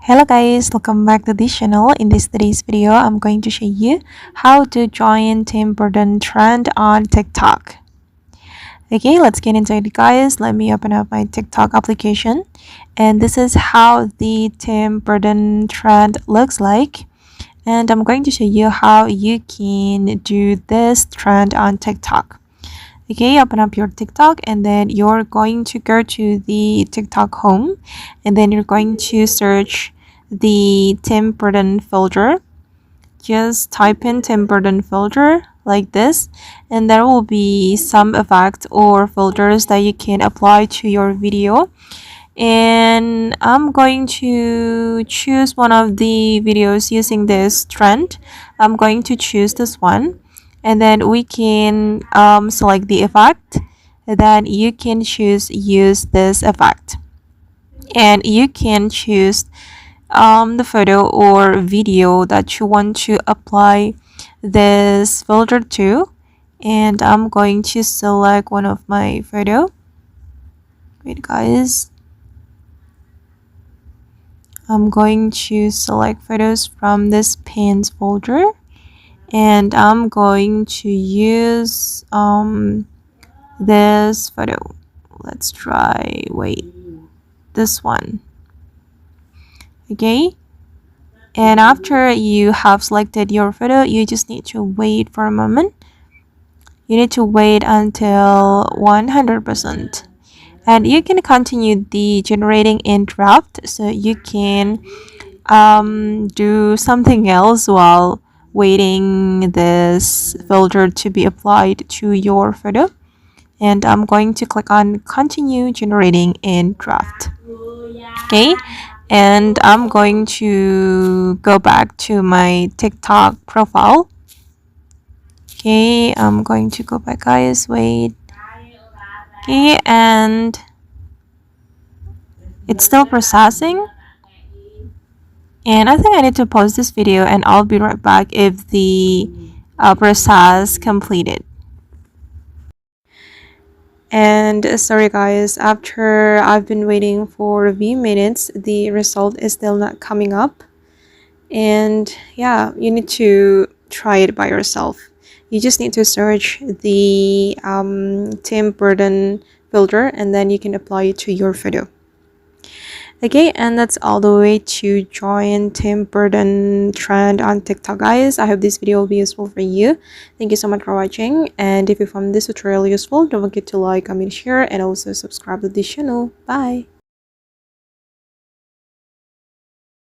Hello guys, welcome back to this channel. In today's video, I'm going to show you how to join Tim Burton trend on TikTok. Okay, let's get into it guys. Let me open up my TikTok application. And this is how the Tim Burton trend looks like. And I'm going to show you how you can do this trend on TikTok. Okay, open up your TikTok and then you're going to go to the TikTok home and then you're going to search the Tim Burton filter. Just type in Tim Burton filter like this and there will be some effect or filters that you can apply to your video. And I'm going to choose one of the videos using this trend. I'm going to choose this one and then we can select the effect. Then you can choose use this effect and you can choose the photo or video that you want to apply this filter to. And I'm going to select one of my photo. Wait guys, I'm going to select photos from this pins folder and I'm going to use this photo. Let's try this one. Okay, and after you have selected your photo, you just need to wait for a moment. You need to wait until 100%. And you can continue the generating in draft, so you can do something else while waiting this filter to be applied to your photo. And I'm going to click on continue generating in draft. Okay, and I'm going to go back to my TikTok profile. Okay, I'm going to go back guys, wait. Okay, and it's still processing. And I think I need to pause this video and I'll be right back if the process completed. And sorry guys, after I've been waiting for a few minutes, the result is still not coming up. And yeah, you need to try it by yourself. You just need to search the Tim Burton filter and then you can apply it to your photo. Okay, and that's all the way to join Tim Burton trend on TikTok guys. I hope this video will be useful for you. Thank you so much for watching, and if you found this tutorial useful, don't forget to like, comment, share, and also subscribe to this channel. Bye.